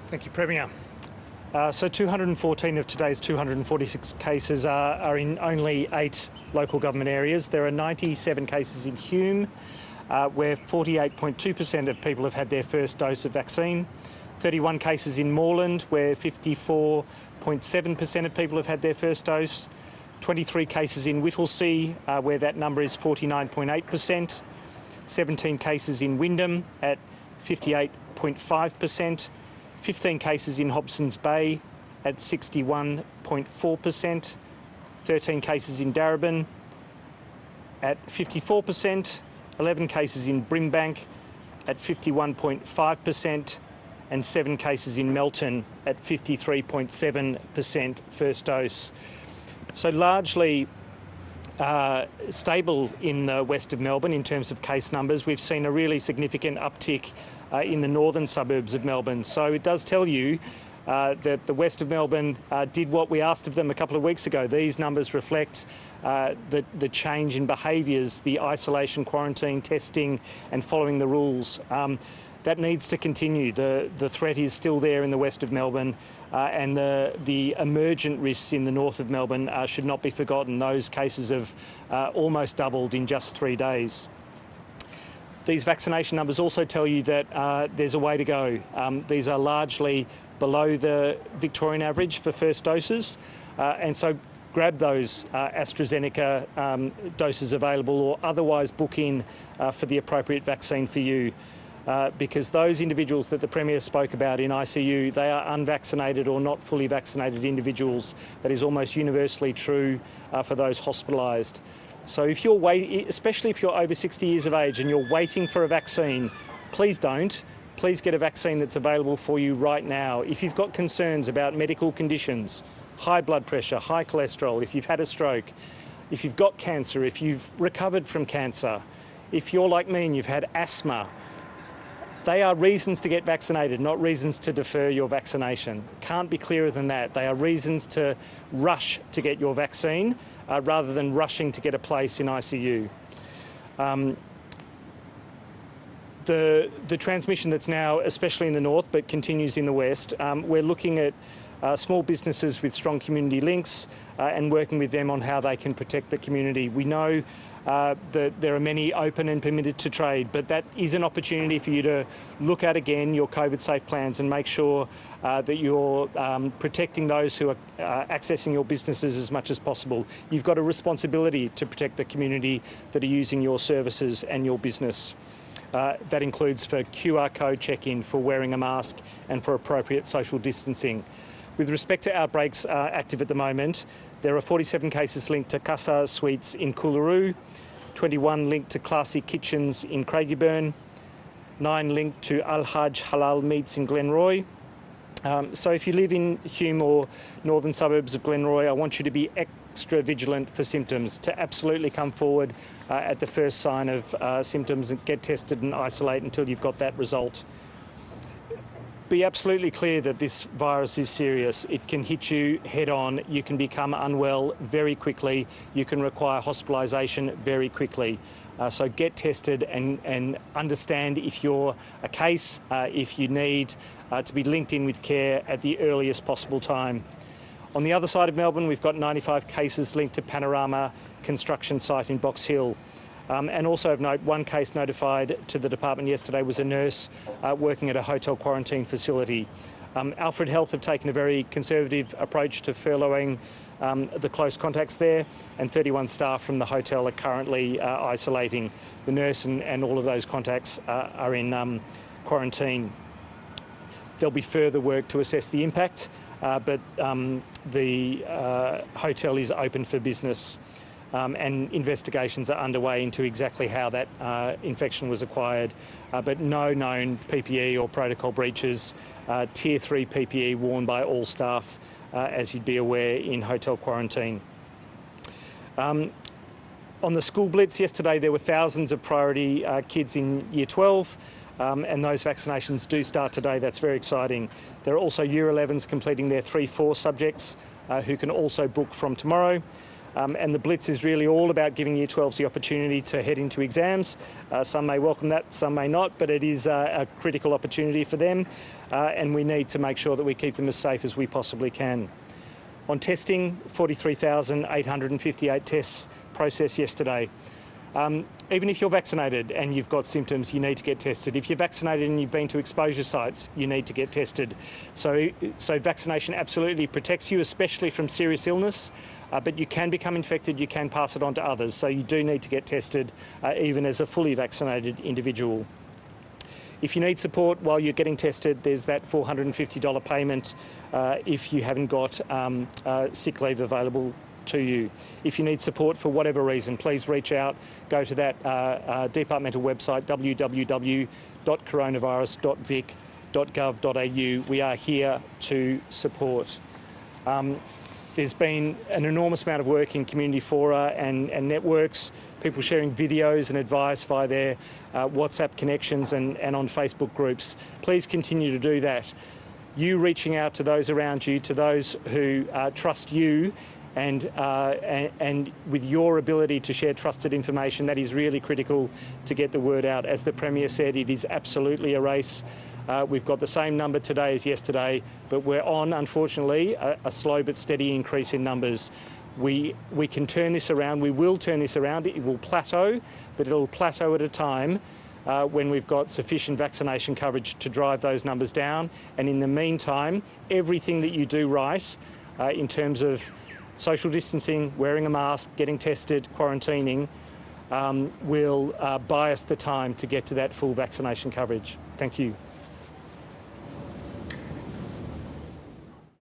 Thank you, Premier. So 214 of today's 246 cases are in only 8 local government areas. There are 97 cases in Hume, where 48.2% of people have had their first dose of vaccine. 31 cases in Moreland, where 54.7% of people have had their first dose. 23 cases in Whittlesea, where that number is 49.8%. 17 cases in Wyndham at 58.5%. 15 cases in Hobsons Bay at 61.4%, 13 cases in Darebin at 54%, 11 cases in Brimbank at 51.5%, and 7 cases in Melton at 53.7% first dose. So largely stable in the west of Melbourne in terms of case numbers. We've seen a really significant uptick in the northern suburbs of Melbourne. So it does tell you that the west of Melbourne did what we asked of them a couple of weeks ago. These numbers reflect the change in behaviours, the isolation, quarantine, testing and following the rules. That needs to continue. The threat is still there in the west of Melbourne, and the emergent risks in the north of Melbourne should not be forgotten. Those cases have almost doubled in just 3 days. These vaccination numbers also tell you that there's a way to go. These are largely below the Victorian average for first doses, and so grab those AstraZeneca doses available, or otherwise book in for the appropriate vaccine for you. Because those individuals that the Premier spoke about in ICU, they are unvaccinated or not fully vaccinated individuals. That is almost universally true for those hospitalised. So if you're especially if you're over 60 years of age and you're waiting for a vaccine, please don't. Please get a vaccine that's available for you right now. If you've got concerns about medical conditions, high blood pressure, high cholesterol, if you've had a stroke, if you've got cancer, if you've recovered from cancer, if you're like me and you've had asthma, they are reasons to get vaccinated, not reasons to defer your vaccination. Can't be clearer than that. They are reasons to rush to get your vaccine rather than rushing to get a place in ICU. The transmission that's now, especially in the north, but continues in the west, we're looking at small businesses with strong community links and working with them on how they can protect the community. We know that there are many open and permitted to trade, but that is an opportunity for you to look at again your COVID safe plans and make sure that you're protecting those who are accessing your businesses as much as possible. You've got a responsibility to protect the community that are using your services and your business. That includes for QR code check-in, for wearing a mask and for appropriate social distancing. With respect to outbreaks active at the moment, there are 47 cases linked to Casa Suites in Coolaroo, 21 linked to Classy Kitchens in Craigieburn, 9 linked to Al-Hajj Halal Meats in Glenroy. So if you live in Hume or northern suburbs of Glenroy, I want you to be extra vigilant for symptoms, to absolutely come forward at the first sign of symptoms and get tested and isolate until you've got that result. Be absolutely clear that this virus is serious. It can hit you head on. You can become unwell very quickly. You can require hospitalisation very quickly. So get tested and understand if you're a case, if you need to be linked in with care at the earliest possible time. On the other side of Melbourne, we've got 95 cases linked to Panorama construction site in Box Hill. And also of note, 1 case notified to the department yesterday was a nurse working at a hotel quarantine facility. Alfred Health have taken a very conservative approach to furloughing the close contacts there, and 31 staff from the hotel are currently isolating. The nurse and all of those contacts are in quarantine. There'll be further work to assess the impact, but the hotel is open for business. And investigations are underway into exactly how that infection was acquired, but no known PPE or protocol breaches. Tier 3 PPE worn by all staff, as you'd be aware, in hotel quarantine. On the school blitz yesterday, there were thousands of priority kids in Year 12, and those vaccinations do start today. That's very exciting. There are also Year 11s completing their 3-4 subjects who can also book from tomorrow. And the Blitz is really all about giving Year 12s the opportunity to head into exams. Some may welcome that, some may not, but it is a critical opportunity for them, and we need to make sure that we keep them as safe as we possibly can. On testing, 43,858 tests processed yesterday. Even if you're vaccinated and you've got symptoms, you need to get tested. If you're vaccinated and you've been to exposure sites, you need to get tested. So vaccination absolutely protects you, especially from serious illness, but you can become infected, you can pass it on to others. So you do need to get tested, even as a fully vaccinated individual. If you need support while you're getting tested, there's that $450 payment if you haven't got sick leave available to you. If you need support for whatever reason, please reach out. Go to that departmental website, www.coronavirus.vic.gov.au. We are here to support. There's been an enormous amount of work in community fora and networks, people sharing videos and advice via their WhatsApp connections and on Facebook groups. Please continue to do that. You reaching out to those around you, to those who trust you, and with your ability to share trusted information, that is really critical to get the word out. As the Premier said, it is absolutely a race. We've got the same number today as yesterday, but we're on, unfortunately, a slow but steady increase in numbers. We can turn this around. We will turn this around. It will plateau, but it'll plateau at a time when we've got sufficient vaccination coverage to drive those numbers down. And in the meantime, everything that you do right in terms of social distancing, wearing a mask, getting tested, quarantining, will buy us the time to get to that full vaccination coverage. Thank you.